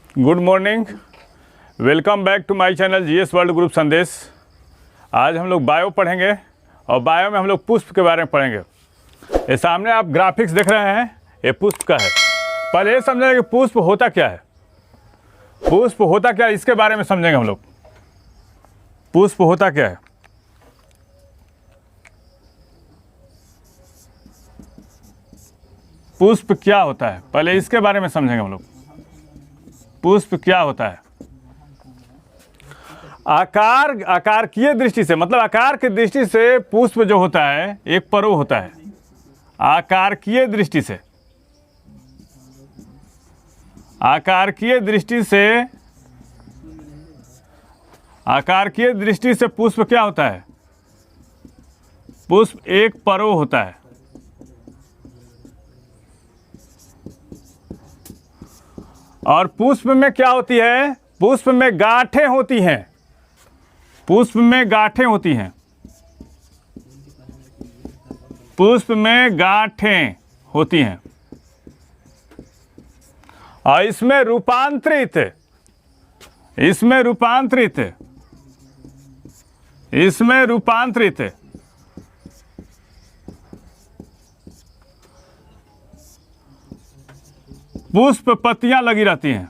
Good morning, welcome back to my channel GS world group Sandesh. आज हम लोग bio पढ़ेंगे और बायो में हम लोग पुष्प के बारे में पढ़ेंगे। ये सामने आप ग्राफिक्स देख रहे हैं, ये पुष्प का है। पहले ये समझेंगे कि पुष्प होता क्या है। पुष्प होता क्या है इसके बारे में समझेंगे हम लोग। पुष्प होता क्या है। पुष्प क्या होता है, पहले इसके बारे में समझेंगे हम लोग। पुष्प क्या होता है। आकारकीय दृष्टि से, मतलब आकार की दृष्टि से पुष्प जो होता है एक पर्व होता है। आकारकीय दृष्टि से, आकारकीय दृष्टि से, आकारकीय दृष्टि से पुष्प क्या होता है। पुष्प एक पर्व होता है। और पुष्प में क्या होती है, पुष्प में गांठें होती हैं। पुष्प में गांठें होती हैं। पुष्प में गांठें होती हैं और इसमें रूपांतरित पुष्प पत्तियां लगी रहती हैं।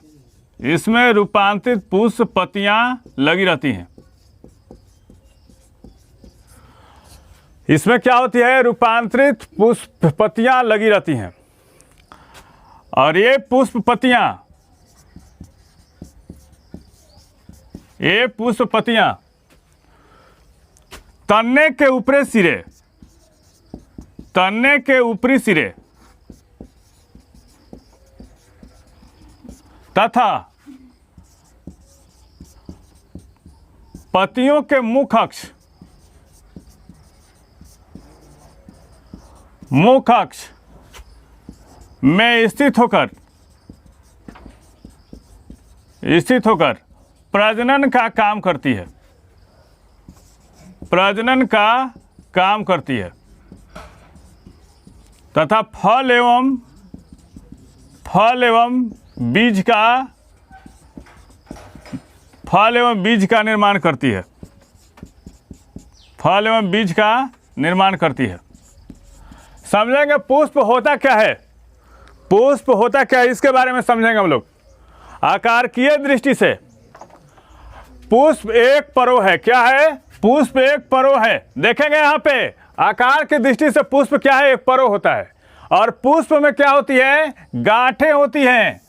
इसमें रूपांतरित पुष्प पत्तियां लगी रहती हैं। इसमें क्या होती है, रूपांतरित पुष्प पत्तियां लगी रहती हैं। और ये पुष्प पत्तियां तने के ऊपरी सिरे तथा पत्तियों के मुख अक्ष में स्थित होकर प्रजनन का काम करती है। तथा फल एवं बीज का निर्माण करती है। समझेंगे पुष्प होता क्या है। पुष्प होता क्या है इसके बारे में समझेंगे हम लोग। आकारकीय दृष्टि से पुष्प एक पर्व है। क्या है, पुष्प एक पर्व है। देखेंगे यहाँ पे आकार की दृष्टि से पुष्प क्या है, एक पर्व होता है। और पुष्प में क्या होती है, गांठें होती हैं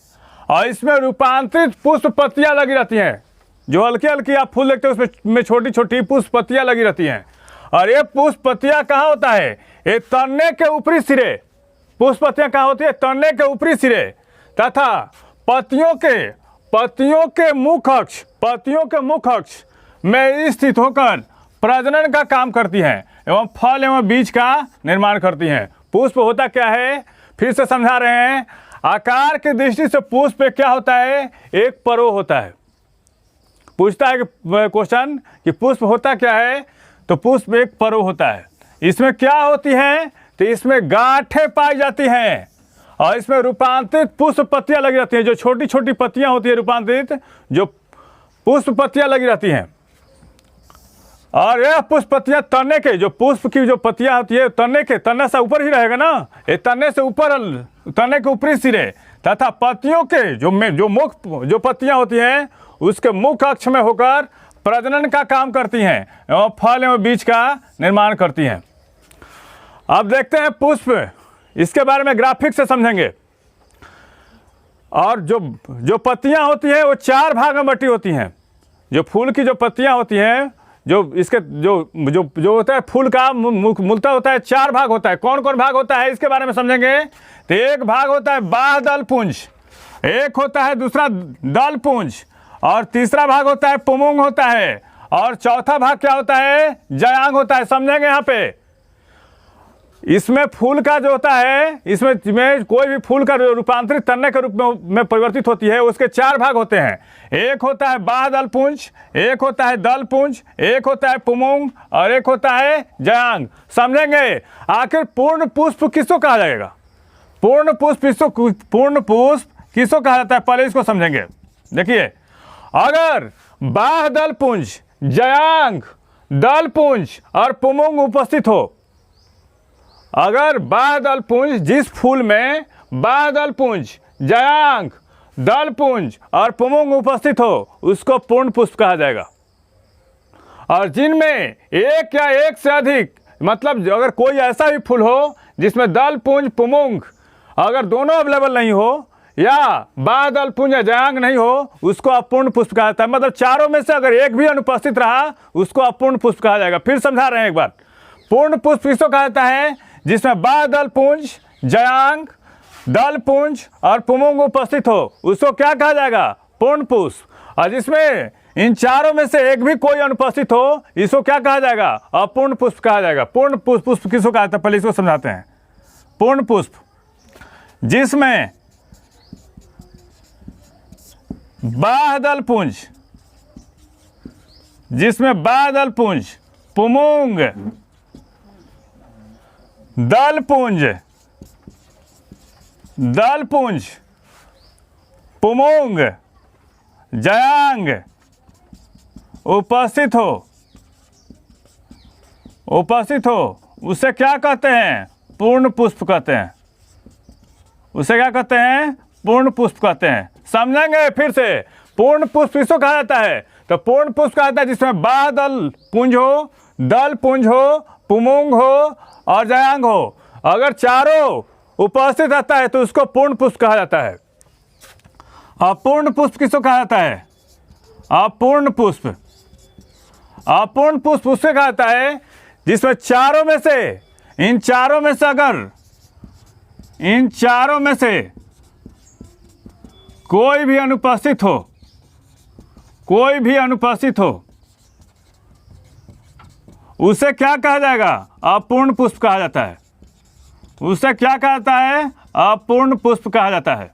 और इसमें रूपांतरित पुष्प पत्तियां लगी रहती हैं। जो हल्की हल्की आप फूल देखते हैं उसमें छोटी छोटी पुष्प पत्तियां लगी रहती हैं। और ये पुष्प पत्तियां कहाँ होता है, ये तने के ऊपरी सिरे। पुष्प पत्तियां कहाँ होती है, तने के ऊपरी सिरे तथा पत्तियों के मुख अक्ष में स्थित होकर प्रजनन का काम करती हैं एवं फल एवं बीज का निर्माण करती हैं। पुष्प होता क्या है, फिर से समझा रहे हैं। आकार की दृष्टि से पुष्प क्या होता है, एक पर्व होता है। पूछता है क्वेश्चन कि पुष्प होता क्या है, तो पुष्प एक पर्व होता है। इसमें क्या होती है, तो इसमें गांठें पाई जाती हैं और इसमें रूपांतरित पुष्प पत्तियां लगी रहती हैं। जो छोटी छोटी पत्तियां होती है, रूपांतरित जो पुष्प पत्तियां लगी रहती हैं। और यह पुष्प पत्तियां तने के, जो पुष्प की जो पत्तियां होती है तने से ऊपर ही रहेगा ना, ये तने से ऊपर, तने के ऊपरी सिरे तथा पत्तियों के जो पत्तियां होती हैं उसके मुख अक्ष में होकर प्रजनन का काम करती हैं एवं फल एवं बीज का निर्माण करती हैं। अब देखते हैं पुष्प, इसके बारे में ग्राफिक से समझेंगे। और जो पत्तियां होती हैं वो चार भाग में बटी होती हैं। जो फूल की जो पत्तियां होती हैं, जो इसके जो होता है फूल का मूलतः होता है चार भाग होता है। कौन कौन भाग होता है इसके बारे में समझेंगे। तो एक भाग होता है बाह्य दल पुंज, एक होता है दूसरा दल पुंज, और तीसरा भाग होता है पुंमुंग होता है, और चौथा भाग क्या होता है, जयांग होता है। समझेंगे यहाँ पे। इसमें फूल का जो होता है, इसमें कोई भी फूल का रूपांतरित तने के रूप में परिवर्तित होती है, उसके चार भाग होते हैं। एक होता है बाह्य दल पुंज, एक होता है दल पुंज, एक होता है पुंमुंग और एक होता है जयांग। समझेंगे आखिर पूर्ण पुष्प किसको कहा जाएगा, पूर्ण पुष्प किसको कहा जाता है, पहले इसको समझेंगे। देखिए, अगर बाह्य दल पुंज, जयांग, दल पुंज और पुमंग उपस्थित हो, अगर बाह्य दल पुंज, जिस फूल में बाह्य दल पुंज, जयांग, दल पुंज और पुमंग उपस्थित हो, उसको पूर्ण पुष्प कहा जाएगा। और जिनमें एक या एक से अधिक, मतलब अगर कोई ऐसा भी फूल हो जिसमें दल पुंज, पुमंग अगर दोनों अवेलेबल नहीं हो, या बाह्य दल पुंज या जयांग नहीं हो, उसको अपूर्ण पुष्प कहा जाता है। मतलब चारों में से अगर एक भी अनुपस्थित रहा, उसको अपूर्ण पुष्प कहा जाएगा। फिर समझा रहे हैं एक बार, पूर्ण पुष्प किसको कहा जाता है? जिसमें बाह्य दल पुंज, जयांग, दल पुंज और पुमंग उपस्थित हो, उसको क्या कहा जाएगा? पूर्ण पुष्प। और जिसमें इन चारों में से एक भी कोई अनुपस्थित हो, इसको क्या कहा जाएगा? अपूर्ण पुष्प कहा जाएगा। पूर्ण पुष्प किसको कहा जाता है? पहले इसको समझाते हैं। पूर्ण पुष्प जिसमें बाह्य दल पुंज, जिसमें बाह्य दल पुंज, पुमंग, दल पुंज, दल पुंज, पुमंग, जयांग उपस्थित हो, उपस्थित हो, उसे क्या कहते हैं? पूर्ण पुष्प कहते हैं। उसे क्या कहते हैं? पूर्ण पुष्प कहते हैं। समझेंगे फिर से, पूर्ण पुष्प किसको कहा जाता है? तो पूर्ण पुष्प कहा जाता है जिसमें बाह्य दल पुंज हो, दल पुंज हो, पुमंग हो और जयांग हो। अगर चारों उपस्थित रहता है तो उसको पूर्ण पुष्प कहा जाता है। अपूर्ण पुष्प किसको कहा जाता है? अपूर्ण पुष्प। अपूर्ण पुष्प उससे कहा जाता है जिसमें चारों में से, इन चारों में से अगर, इन चारों में से कोई भी अनुपस्थित हो, कोई भी अनुपस्थित हो, उसे क्या कहा जाएगा? अपूर्ण पुष्प कहा जाता है। उसे क्या कहा जाता है? अपूर्ण पुष्प कहा जाता है।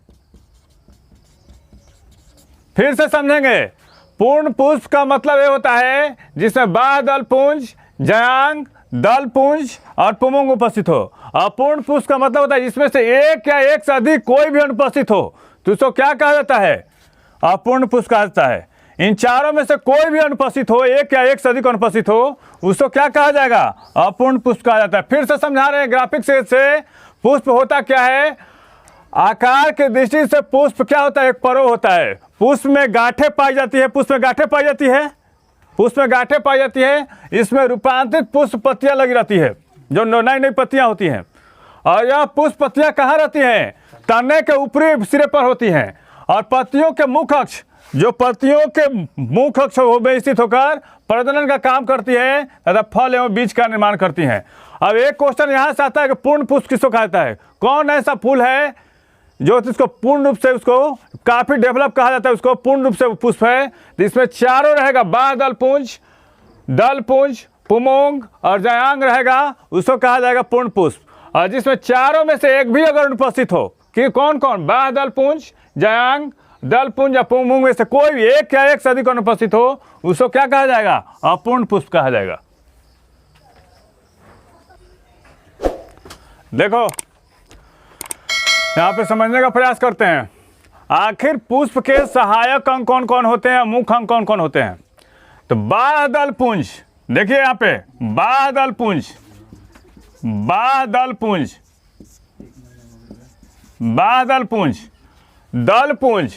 फिर से समझेंगे, पूर्ण पुष्प का मतलब ये होता है जिसमें बाह्य दल पुंज, जयांग, दल पुंज और पुमंग उपस्थित हो। अपूर्ण पुष्प का मतलब होता है जिसमें से एक या एक से अधिक कोई भी अनुपस्थित हो, तो उसको क्या कहा जाता है? अपूर्ण पुष्प कहा जाता है। इन चारों में से कोई भी अनुपस्थित हो, एक या एक से अधिक अनुपस्थित हो, उसको क्या कहा जाएगा? अपूर्ण पुष्प कहा जाता है। फिर से समझा रहे हैं ग्राफिक से पुष्प होता क्या है? आकार के दृष्टि से पुष्प क्या होता है? एक परो होता है। पुष्प में गांठें पाई जाती है, पुष्प में गांठें पाई जाती है, पुष्प में गांठें पाई जाती है। इसमें रूपांतरित पुष्प पत्तियां लगी रहती है, जो नई नई पत्तियां होती हैं। और यह पुष्प पत्तियां कहाँ रहती हैं? तने के ऊपरी सिरे पर होती हैं। और पत्तियों के मुख अक्ष, जो पत्तियों के मुख अक्ष में स्थित होकर प्रजनन का काम करती है तथा फल एवं बीज का निर्माण करती हैं। अब एक क्वेश्चन यहाँ से आता है कि पूर्ण पुष्प किसको कहा जाता है? कौन ऐसा फूल है जो इसको पूर्ण रूप से, उसको काफी डेवलप कहा जाता है, उसको पूर्ण रूप से पुष्प है जिसमें चारों रहेगा, बाह्य दल पुंज, दल पुंज, पुमंग और जयांग रहेगा, उसको कहा जाएगा पूर्ण पुष्प। और जिसमें चारों में से एक भी अगर अनुपस्थित हो, कि कौन कौन? बाह्य दल पुंज, जयांग, दल पुंज या पुमंग में से कोई भी एक या एक से अधिक अनुपस्थित हो, उसको क्या कहा जाएगा? अपूर्ण पुष्प कहा जाएगा। देखो, यहां पे समझने का प्रयास करते हैं, आखिर पुष्प के सहायक अंग कौन कौन होते हैं, मुख्य अंग कौन कौन होते हैं? तो बाह्य दल पुंज, देखिए यहां पे बाह्य दल पुंज, बाह्य दल पुंज, बाह्य दल पुंज, दल पुंज,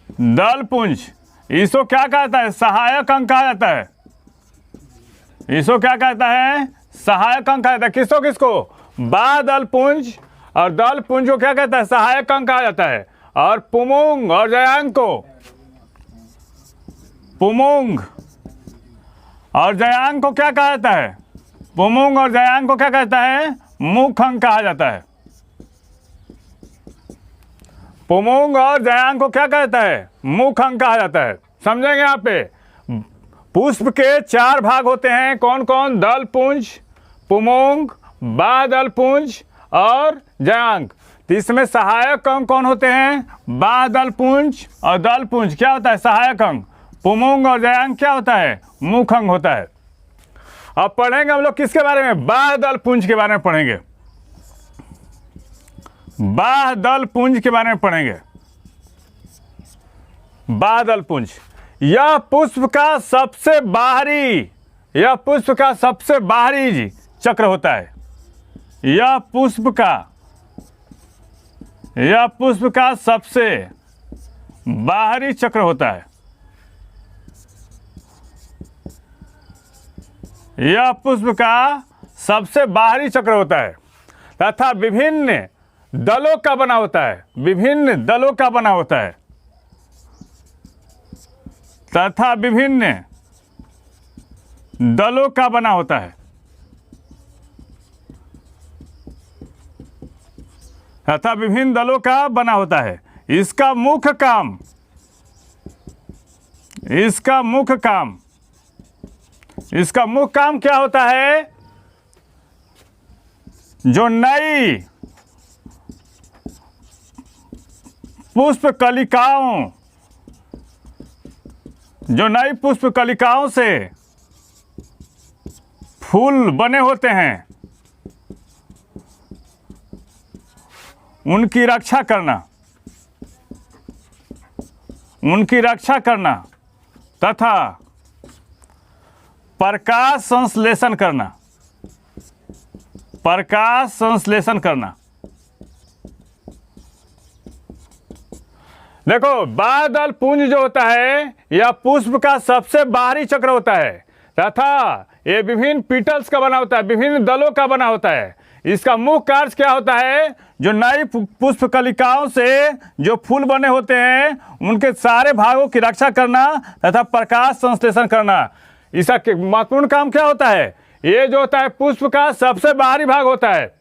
दल पुंज, इसको क्या कहता है? सहायक अंग कहा जाता है। इसको क्या कहता है? सहायक अंग कहा जाता है। किसको किसको? बाह्य दल पुंज और दल पुंज को क्या कहता है? सहायक अंग कहा जाता है। और पुमंग और जयांग को, पुमंग और जयांग को क्या कहा जाता है? पुमंग और जयांग को क्या कहता है? मुख्य अंग कहा जाता है। पुमंग और जयांग को क्या कहता है? मुख्य अंग कहा जाता है। समझेंगे यहाँ पे, पुष्प के चार भाग होते हैं, कौन कौन? दल पुंज, पुमंग, बाह्य दल पुंज और जयांग। तो इसमें सहायक अंग कौन होते हैं? बाह्य दल पुंज और दल पुंज क्या होता है? सहायक अंग। पुमंग और जयांग क्या होता है? मुख्य अंग होता है। अब पढ़ेंगे हम लोग किसके बारे में? बाह्य दल पुंज के बारे में पढ़ेंगे। बाह्य दल पुंज के बारे में पढ़ेंगे। बादल पुंज। यह पुष्प का सबसे बाहरी चक्र होता है। यह पुष्प का सबसे बाहरी चक्र होता है। यह पुष्प का सबसे बाहरी चक्र होता है तथा विभिन्न दलों का बना होता है। विभिन्न दलों का बना होता है तथा विभिन्न दलों का बना होता है तथा विभिन्न दलों का बना होता है। इसका मुख्य काम क्या होता है? जो नई पुष्प कलिकाओं से फूल बने होते हैं उनकी रक्षा करना तथा प्रकाश संश्लेषण करना। देखो, बादल पुंज जो होता है यह पुष्प का सबसे बाहरी चक्र होता है तथा ये विभिन्न पीटल्स का बना होता है, विभिन्न दलों का बना होता है। इसका मुख्य कार्य क्या होता है? जो नई पुष्प कलिकाओं से जो फूल बने होते हैं उनके सारे भागों की रक्षा करना तथा प्रकाश संश्लेषण करना। इसका महत्वपूर्ण काम क्या होता है? ये जो होता है पुष्प का सबसे बाहरी भाग होता है,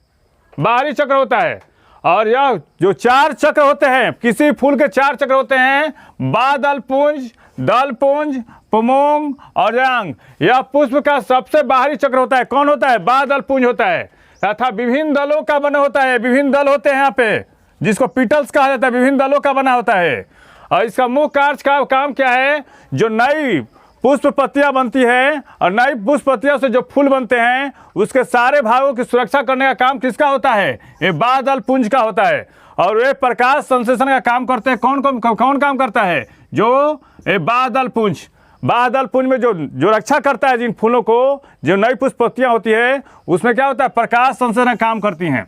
बाहरी चक्र होता है। और यह जो 4 चक्र होते हैं, किसी फूल के 4 चक्र होते हैं, बादल पुंज, दल पुंज, पुमोंग और यांग। यह पुष्प का सबसे बाहरी चक्र होता है। कौन होता है? बादल पुंज होता है तथा विभिन्न दलों का बना होता है। विभिन्न दल होते हैं यहाँ पे, जिसको पीटल्स कहा जाता है, विभिन्न दलों का बना होता है। और इसका मुख्य कार्य का काम क्या है? जो नई पुष्प पत्तियां बनती है और नई पुष्प पत्तियों से जो फूल बनते हैं उसके सारे भागों की सुरक्षा करने का काम किसका होता है? ये बादल पुंज का होता है। और वे प्रकाश संश्लेषण का काम करते हैं। कौन काम करता है? जो ये बादल पुंज में जो रक्षा करता है जिन फूलों को, जो नई पुष्प पत्तियां होती है उसमें क्या होता है? प्रकाश संश्लेषण का काम करती हैं।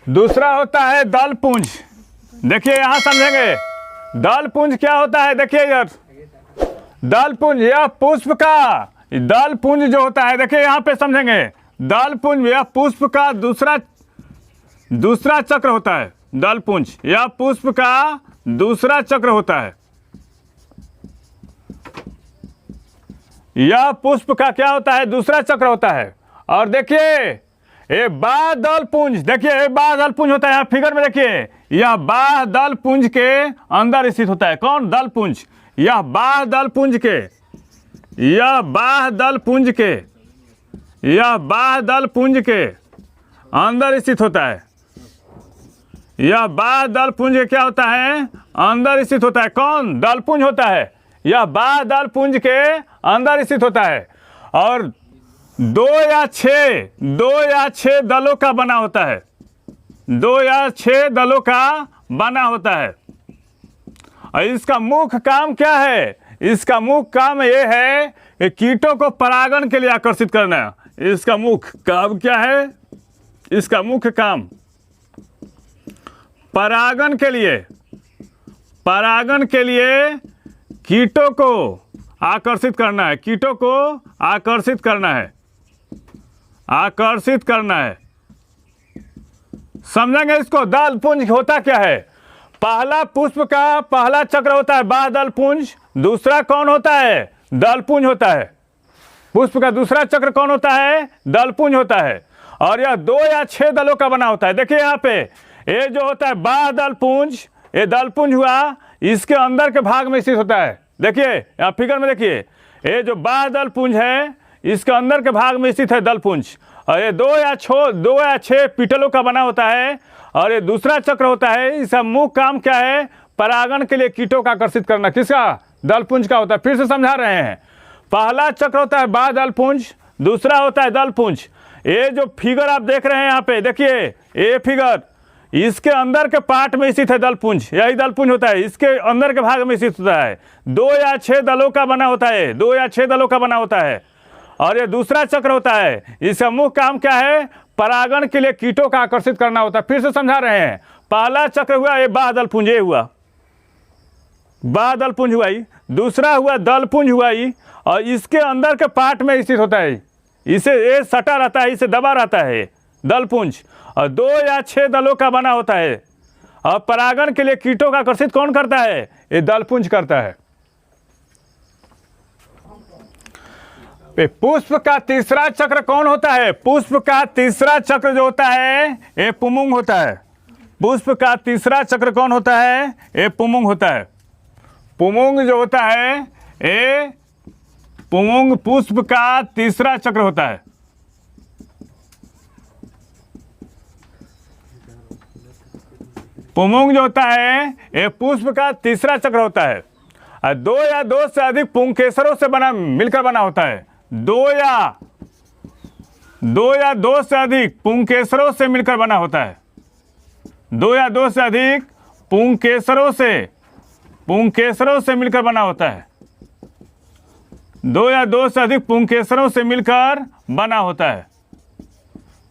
दूसरा होता है दल पुंज। देखिए यहां समझेंगे दल पुंज क्या होता है। देखिए इधर दल पुंज, यह पुष्प का दल पुंज जो होता है, देखिए यहां पे समझेंगे। दल पुंज यह पुष्प का दूसरा चक्र होता है। दल पुंज यह पुष्प का दूसरा चक्र होता है। यह पुष्प का क्या होता है? दूसरा चक्र होता है। और देखिए ये बादल पुंज, देखिए ये बादल पुंज होता है। यहाँ फिगर में देखिए, यह बादल पुंज के अंदर स्थित होता है। कौन? दल पुंज। यह बादल पुंज के अंदर स्थित होता है। यह बादल पुंज क्या होता है? अंदर स्थित होता है। कौन? दल पुंज होता है। यह बादल पुंज के अंदर स्थित होता है और 2 या 6 दलों का बना होता है। 2 या 6 दलों का बना होता है। और इसका मुख्य काम क्या है? इसका मुख्य काम ये है कि कीटों को परागण के लिए आकर्षित करना। इसका मुख्य काम क्या है? इसका मुख्य काम परागण के लिए कीटों को आकर्षित करना है। कीटों को आकर्षित करना है। समझेंगे इसको। दल पुंज होता क्या है? पहला पुष्प का पहला चक्र होता है बादल पुंज। दूसरा कौन होता है? दल पुंज होता है। पुष्प का दूसरा चक्र कौन होता है? दल पुंज होता है। और यह 2 या 6 दलों का बना होता है। देखिए यहाँ पे ये जो होता है बादल पुंज, ये दल पुंज हुआ, इसके अंदर के भाग में स्थित होता है। देखिए यहाँ फिगर में देखिए, ये जो बादल पुंज है इसके अंदर के भाग में स्थित है दल पुंज। और ये 2 या 6 पीटलों का बना होता है। और ये दूसरा चक्र होता है। इसका मुख्य काम क्या है? परागण के लिए कीटों का आकर्षिट करना। किसका? दल पुंज का होता है। फिर से समझा रहे हैं। पहला चक्र होता है बादल पुंज, दूसरा होता है दल पुंज। ये जो फिगर आप देख रहे हैं यहाँ पे, देखिए ये फिगर, इसके अंदर के पार्ट में स्थित है दलपुंज, यही दलपुंज होता है, इसके अंदर के भाग में स्थित होता है। 2 या 6 दलों का बना होता है, 2 या 6 दलों का बना होता है। और ये दूसरा चक्र होता है, इसका मुख्य काम क्या है? परागण के लिए कीटों का आकर्षित करना होता है। फिर से समझा रहे हैं, पहला चक्र हुआ ये बाह्य दलपुंज, ये हुआ बाह्य दलपुंज हुआ ही, दूसरा हुआ दलपुंज हुआ ही, और इसके अंदर के पार्ट में स्थित होता है, इसे ये सटा रहता है, इसे दबा रहता है दलपुंज, और 2 या 6 दलों का बना होता है। और परागण के लिए कीटों का आकर्षित कौन करता है? ये दलपुंज करता है। पुष्प का तीसरा चक्र कौन होता है? पुष्प का तीसरा चक्र जो होता है ये पुंमुंग होता है। पुष्प का तीसरा चक्र कौन होता है? ये पुंमुंग होता है। पुंमुंग जो होता है ये पुंमुंग पुष्प का तीसरा चक्र होता है। पुंमुंग जो होता है ये पुष्प का तीसरा चक्र होता है। 2 या 2 से अधिक पुंकेसरों से मिलकर बना होता है। 2 या 2 से अधिक पुंकेसरों से मिलकर बना होता है। 2 या 2 से अधिक पुंकेसरों से मिलकर बना होता है। 2 या 2 से अधिक पुंकेसरों से मिलकर बना होता है।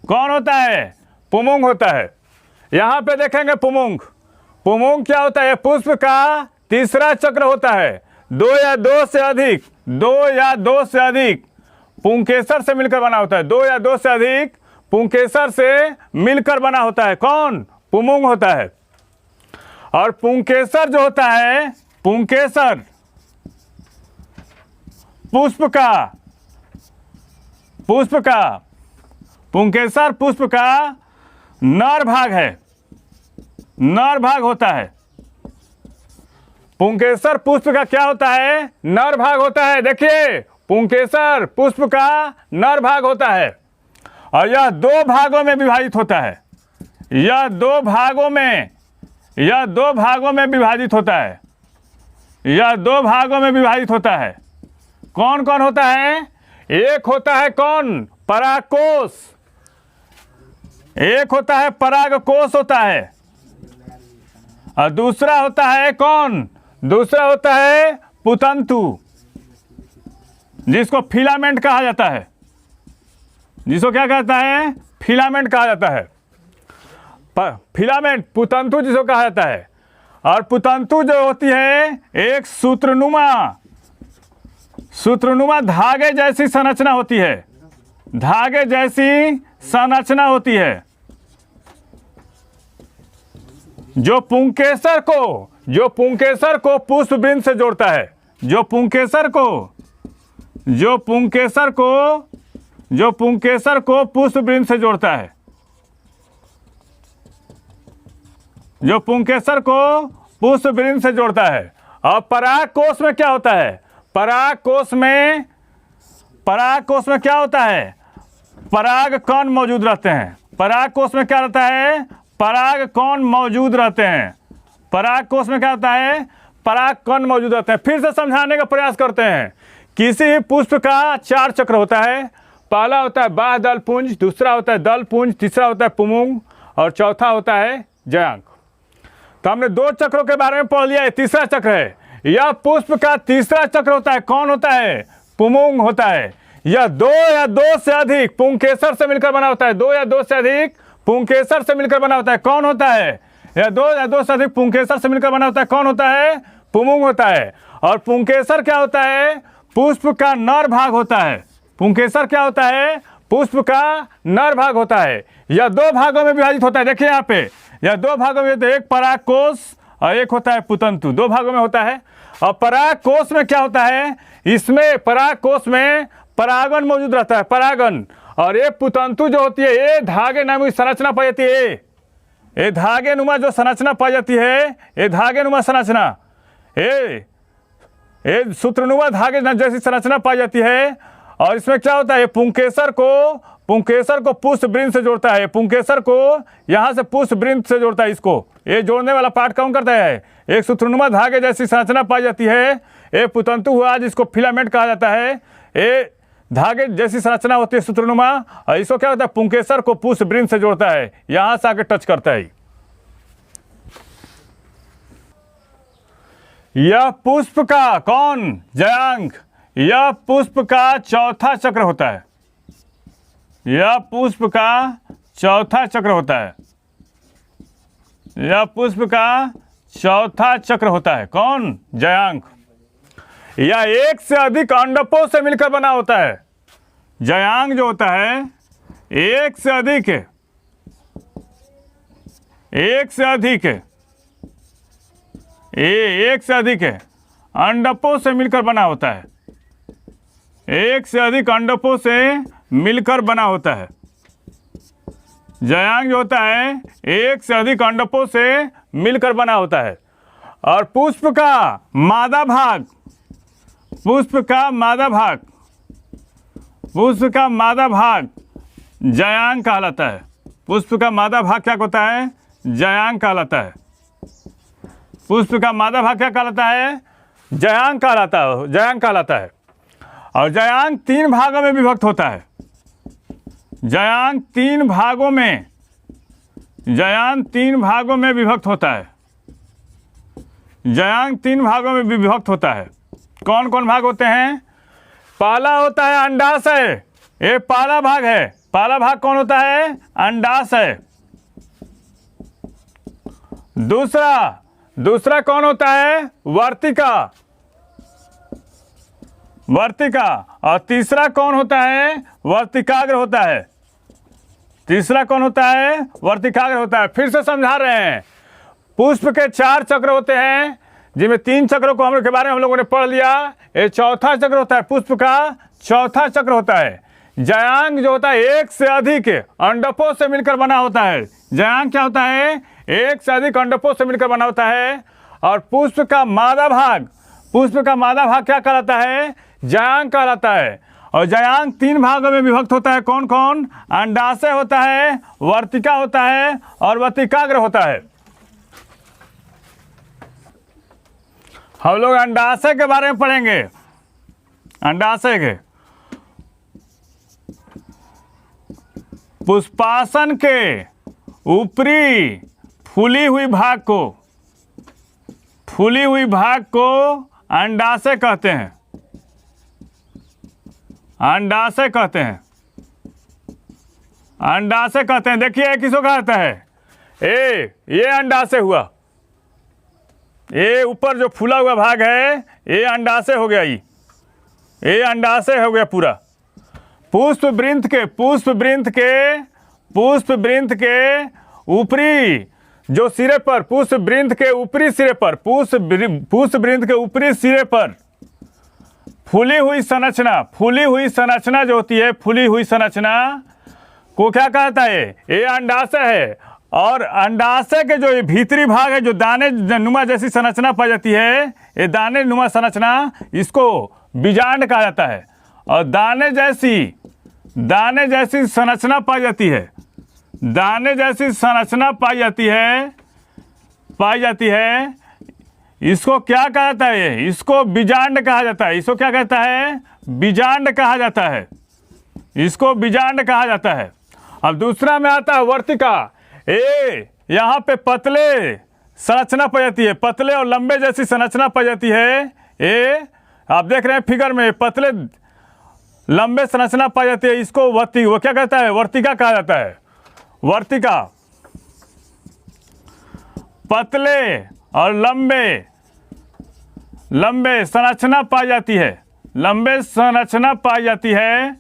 कौन होता है? पुंमुंग होता है। यहां पे देखेंगे पुंमुंग। पुंमुंग क्या होता है? पुष्प का तीसरा चक्र होता है। 2 या 2 से अधिक पुंकेसर से मिलकर बना होता है। 2 या 2 से अधिक पुंकेसर से मिलकर बना होता है। कौन? पुंमुंग होता है। और पुंकेसर जो होता है, पुंकेसर पुंकेसर पुष्प का नर भाग है, नर भाग होता है। पुंकेसर पुष्प का क्या होता है? नर भाग होता है। देखिए, पुंकेसर पुष्प का नर भाग होता है और यह 2 भागों में विभाजित होता है। यह 2 भागों में विभाजित होता है। यह 2 भागों में विभाजित होता है। कौन कौन होता है? एक होता है कौन? परागकोश। एक होता है परागकोश होता है, और दूसरा होता है कौन? दूसरा होता है पुतंतु, जिसको फिलामेंट कहा जाता है। जिसको क्या कहता है? फिलामेंट कहा जाता है। फिलामेंट, पुतंतु जिसको कहा जाता है। और पुतंतु जो होती है एक सूत्रनुमा धागे जैसी संरचना होती है। धागे जैसी संरचना होती है जो पुंकेसर को पुष्पवृंत से जोड़ता है। जो पुंकेसर को पुष्पवृंत से जोड़ता है। जो पुंकेसर को पुष्पवृंत से जोड़ता है। और परागकोश में क्या होता है? परागकोश में क्या होता है? पराग कण मौजूद रहते हैं। परागकोश में क्या रहता है? पराग कण मौजूद रहते हैं। परागकोश में क्या होता है? पराग कण मौजूद रहते हैं। फिर से समझाने का प्रयास करते हैं। किसी भी पुष्प का 4 चक्र होता है। पहला होता है बाह्य दलपुंज, दूसरा होता है दलपुंज, तीसरा होता है पुंमुंग, और चौथा होता है जयांक। तो हमने 2 चक्रों के बारे में पढ़ लिया है। तीसरा चक्र है, यह पुष्प का तीसरा चक्र होता है। कौन होता है? पुंमुंग होता है। यह 2 या 2 से अधिक पुंकेसर से मिलकर बना होता है। 2 या 2 से अधिक पुंकेसर से मिलकर बना होता है। कौन होता है? यह 2 या 2 से अधिक पुंकेसर से मिलकर बना होता है। कौन होता है? पुंमुंग होता है। और पुंकेसर क्या होता है? पुष्प का नर भाग होता है। पुंकेसर क्या होता है? पुष्प का नर भाग होता है। यह 2 भागों में विभाजित होता है। देखिए यहाँ पे, यह 2 भागों में, एक परागकोश और एक होता है पुतंतु। 2 भागों में होता है। और परागकोश में क्या होता है? इसमें परागकोश में परागन मौजूद रहता है, परागन। और ये पुतंतु जो होती है, ये धागे नामी संरचना पाई जाती है। ये धागे नुमा जो संरचना पाई जाती है, ये धागे नुमा संरचना, ये सूत्रनुमा धागे जैसी संरचना पाई जाती है। और इसमें क्या होता है? पुंकेसर को पुष्पवृंत से जोड़ता है। पुंकेसर को यहाँ से पुष्पवृंत से जोड़ता है। इसको, ये जोड़ने वाला पार्ट कौन करता है? एक सूत्रनुमा धागे जैसी संरचना पाई जाती है। ये पुतंतु हुआ जिसको फिलामेंट कहा जाता है। ये धागे जैसी संरचना होती है सूत्रनुमा, और इसको क्या होता है? पुंकेसर को पुष्पवृंत से जोड़ता है, यहाँ से आके टच करता है। यह पुष्प का कौन? जयांक। यह पुष्प का चौथा चक्र होता है। यह पुष्प का चौथा चक्र होता है। यह पुष्प का चौथा चक्र होता है। कौन? जयांक। यह एक से अधिक अंडकों से मिलकर बना होता है। जयांक जो होता है एक से अधिक है, एक से अधिक है, एक से अधिक है अंडकों से मिलकर बना होता है। एक से अधिक अंडकों से मिलकर बना होता है। जयांक जो होता है एक से अधिक अंडकों से मिलकर बना होता है। और पुष्प का मादा भाग, पुष्प का मादा भाग, पुष्प का मादा भाग जयांक कहलाता है। पुष्प का मादा भाग क्या होता है? जयांक कहलाता है। पुष्प का मादा भाग क्या कहलाता है? जयांक कहलाता है। जयांक कहलाता है। और जयांक 3 भागों में विभक्त होता है। जयांक 3 भागों में, जयांक 3 भागों में विभक्त होता है। जयांक 3 भागों में विभक्त होता है। कौन कौन भाग होते हैं? पहला होता है अंडाशय, ये पहला भाग है। पहला भाग कौन होता है? अंडाशय। दूसरा कौन होता है? वर्तिका, वर्तिका। और तीसरा कौन होता है? वर्तिकाग्र होता है। तीसरा कौन होता है? वर्तिकाग्र होता है। फिर से समझा रहे हैं। पुष्प के 4 चक्र होते हैं, जिनमें 3 चक्रों को हम लोग के बारे में हम लोगों ने पढ़ लिया। ये चौथा चक्र होता है, पुष्प का चौथा चक्र होता है। जयांक जो होता है एक से अधिक अंडकों से मिलकर बना होता है। जयांक क्या होता है? एक से अधिक अंडकों से मिलकर बना होता है। और पुष्प का मादा भाग, पुष्प का मादा भाग क्या कहलाता है? जयांक कहलाता है। और जयांक 3 भागों में विभक्त होता है। कौन कौन? अंडाशय होता है, वर्तिका होता है और वर्तिकाग्र होता है। हम लोग अंडाशय के बारे में पढ़ेंगे। अंडाशय के पुष्पासन के ऊपरी फूली हुई भाग को, फूली हुई भाग को अंडाशय कहते हैं। अंडाशय कहते हैं। अंडाशय कहते हैं। देखिए किसको कहता है? ये अंडाशय हुआ। ये ऊपर जो फूला हुआ भाग है ये अंडाशय हो गया। ये अंडाशय हो गया पूरा। पुष्प वृंत के ऊपरी जो सिरे पर, पुष्प वृंत के ऊपरी सिरे पर, पुष्प वृंत के ऊपरी सिरे पर फूली हुई संरचना, फूली हुई संरचना जो होती है, फूली हुई संरचना को क्या कहता है? ये अंडाशय है। और अंडाशय के जो ये भीतरी भाग है, जो दाने नुमा जैसी संरचना पाई जाती है, ये दाने नुमा संरचना, इसको बीजांड कहा जाता है। और दाने जैसी संरचना पाई जाती है, दाने जैसी संरचना पाई जाती है, इसको क्या कहा जाता है? इसको बीजांड कहा जाता है। इसको क्या कहता है? बीजांड कहा जाता है। इसको बीजांड कहा जाता है। अब दूसरा में आता है वर्तिका। यहाँ पे पतले संरचना पाई जाती है, पतले और लंबे जैसी संरचना पाई जाती है। ये आप देख रहे हैं फिगर में, पतले लंबे संरचना पाई जाती है। इसको वो क्या कहता है? वर्तिका कहा जाता है। वर्तिका पतले और लंबे संरचना पाई जाती है। लंबे संरचना पाई जाती है,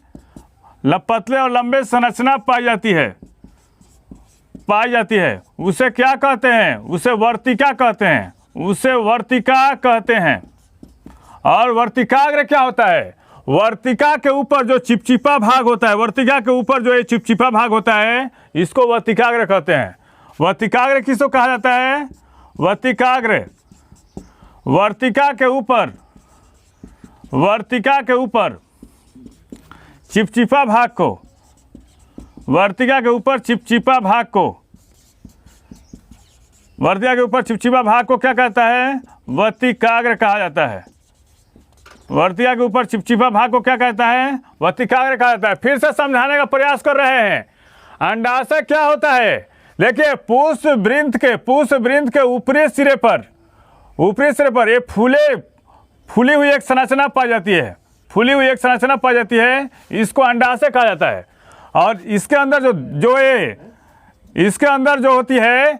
पतले और लंबे संरचना पाई जाती है। उसे क्या कहते हैं? उसे वर्तिका कहते हैं। उसे वर्तिका कहते हैं। और वर्तिकाग्र क्या होता है? वर्तिका के ऊपर जो चिपचिपा भाग होता है, वर्तिका के ऊपर जो ये चिपचिपा भाग होता है, इसको वर्तिकाग्र कहते हैं। वर्तिकाग्र किसको कहा जाता है? वर्तिकाग्र वर्तिका के ऊपर चिपचिपा भाग को, वर्तिका के ऊपर चिपचिपा भाग को, वर्तिका के ऊपर चिपचिपा भाग को क्या कहता है? वर्तिकाग्र कहा जाता है। वर्तिका के ऊपर चिपचिपा भाग को क्या कहता है? वर्तिकाग्र कहा जाता है। फिर से समझाने का प्रयास कर रहे हैं। अंडाशय क्या होता है? देखिए, पुष्प वृंत के ऊपरी सिरे पर, ऊपरी सिरे पर ये फूली हुई एक संरचना पाई जाती है, फूली हुई एक संरचना पाई जाती है, इसको अंडाशय कहा जाता है। और इसके अंदर इसके अंदर जो होती है,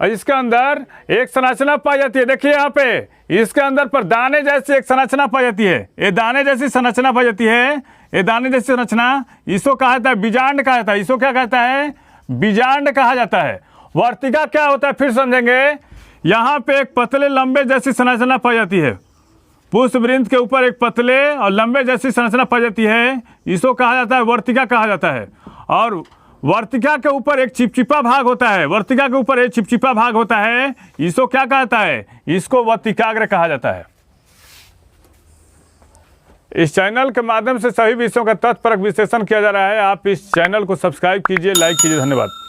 और इसके अंदर एक संरचना पाई जाती है। देखिए यहाँ पे इसके अंदर पर दाने जैसी एक संरचना पाई जाती है। ये दाने जैसी संरचना पाई जाती है, ये दाने जैसी संरचना, इसको कहा जाता है बीजांड कहा जाता है। इसको क्या कहता है? बीजांड कहा जाता है। वर्तिका क्या होता है फिर समझेंगे। यहाँ पे एक पतले लंबे जैसी संरचना पाई जाती है, पुष्पवृंत के ऊपर एक पतले और लंबे जैसी संरचना पाई जाती है, इसको कहा जाता है वर्तिका कहा जाता है। और वर्तिका के ऊपर एक चिपचिपा भाग होता है, वर्तिका के ऊपर एक चिपचिपा भाग होता है, इसको क्या कहता है? इसको वर्तिकाग्र कहा जाता है। इस चैनल के माध्यम से सभी विषयों का तथ्यपरक विश्लेषण किया जा रहा है। आप इस चैनल को सब्सक्राइब कीजिए, लाइक कीजिए। धन्यवाद।